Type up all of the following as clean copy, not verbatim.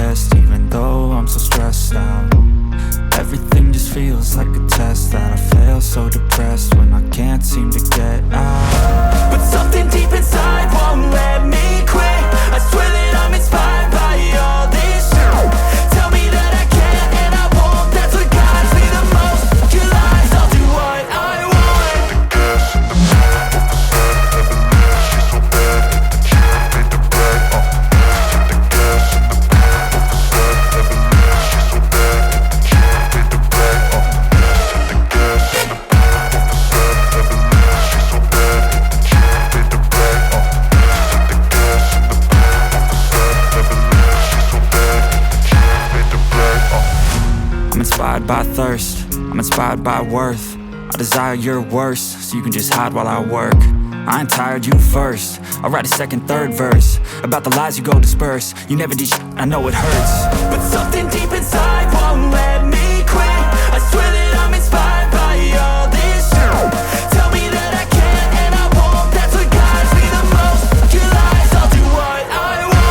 best, even though I'm so stressed out. Everything just feels like a test that I fail, so depressed when I can't seem to get out. But something deep inside won't let me quit. I swear that I'm inspired by all this shit. Tell me that I can and I won't, that's what guides me the most. Your lies, I'll do what I want. I'm inspired by thirst, I'm inspired by worth. I desire your worst, so you can just hide while I work. I ain't tired, you first. I'll write a second, third verse about the lies you go disperse. You never did shit, I know it hurts. But something deep inside won't let me quit. I swear that I'm inspired by all this shit. Tell me that I can and I won't, that's what guides me the most. Your lies, I'll do what I want.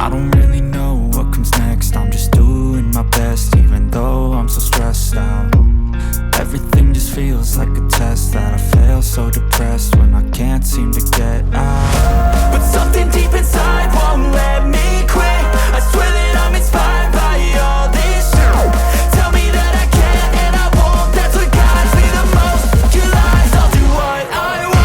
I don't really know what comes next, I'm just doing my best, even though I'm so stressed out. Everything just feels like a test that I fail, so depressed when I can't seem to get out. But something deep inside won't let me quit. I swear that I'm inspired by all this shit. Tell me that I can and I won't, that's what guides me the most. Your lies, I'll do what I want.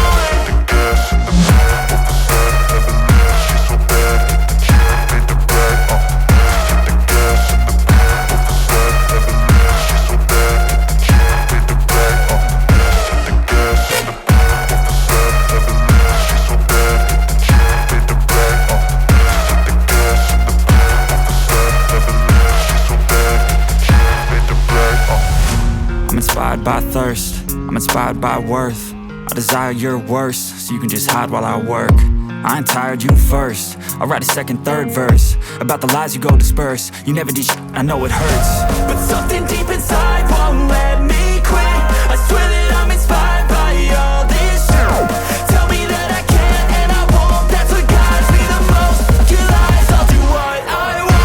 I'm inspired by thirst, I'm inspired by worth. I desire your worst, so you can just hide while I work. I ain't tired, you first. I'll write a second, third verse about the lies you go disperse. You never did shit, I know it hurts. But something deep inside won't let me quit. I swear that I'm inspired by all this shit. Tell me that I can and I won't, that's what guides me the most. Your lies, I'll do what I want.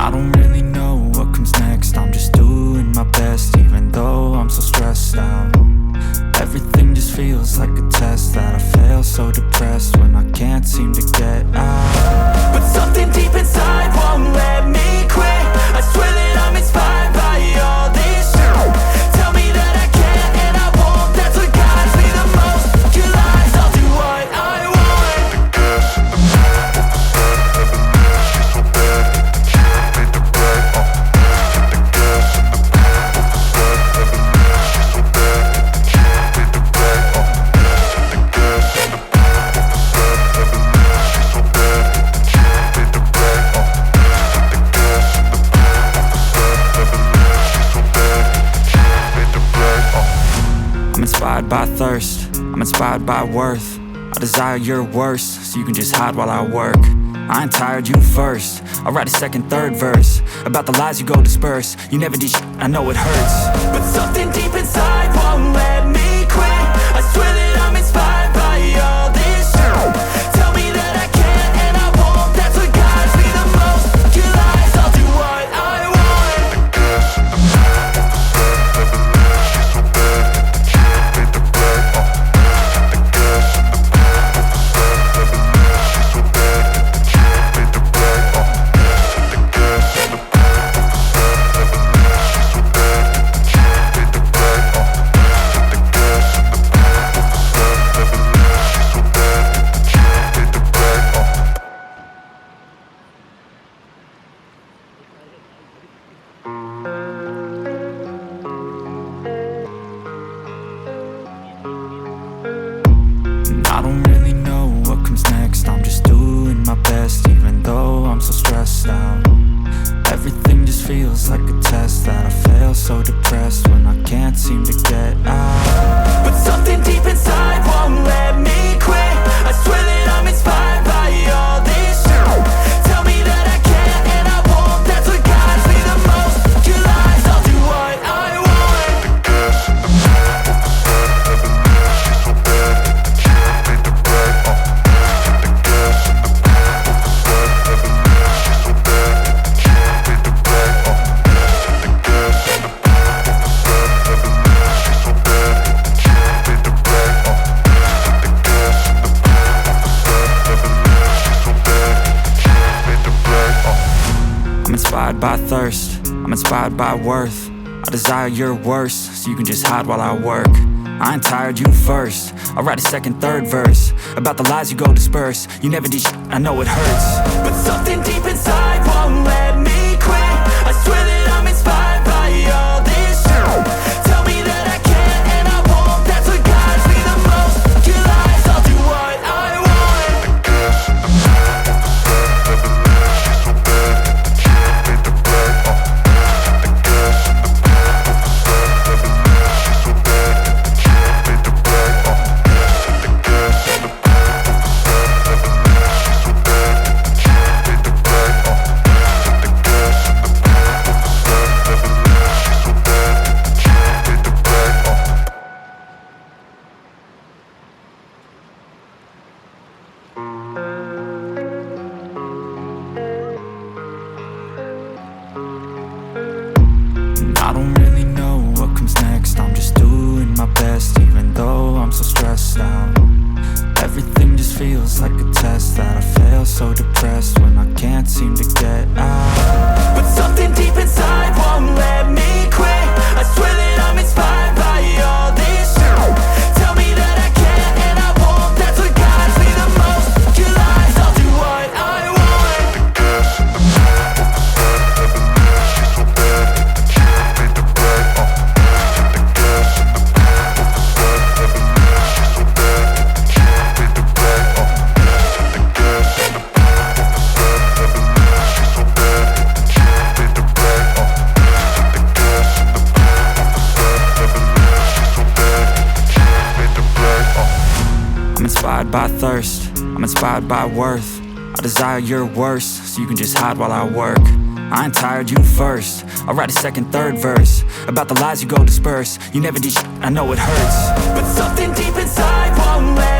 I don't really know what comes next, I'm just doing my best, even though I'm so stressed out. Everything just feels like a test that I fail, so depressed when I can't seem to get out. But something deep inside won't let me quit. I swear that I'm inspired by all this shit. Tell me that I can and I won't, that's what guides me the most. Your lies, I'll do what I want. I'm inspired by thirst, I'm inspired by worth. I desire your worst, so you can just hide while I work. I ain't tired, you first. I'll write a second, third verse about the lies you go disperse. You never did shit, I know it hurts. But something deep inside won't let me quit. I swear that I'm inspired by all this shit. Tell me that I can and I won't, that's what guides me the most. Your lies, I'll do what I want. inspired by worth. I desire your worst, so you can just hide while I work. I ain't tired, you first. I'll write a second, third verse about the lies you go disperse. You never did shit, I know it hurts, but something deep inside won't let me quit. I swear that I'm inspired by all this shit. Tell me that I can and I won't. That's what guides me the most. Your lies, I'll do what I want. I don't really know what comes next. I'm just doing my best, even though I'm so stressed out. Everything just feels like a test that I fail, so depressed when I can't seem to get out. But something deep inside won't let me quit. I swear that I'm inspired by all this shit. Tell me that I can and I won't. That's what guides me the most. Your lies, I'll do what I want. I'm inspired by thirst, I'm inspired by worth. I desire your worst, so you can just hide while I work. I ain't tired, you first. I'll write a second, third verse about the lies you go disperse. You never did shit, I know it hurts, but something deep inside won't let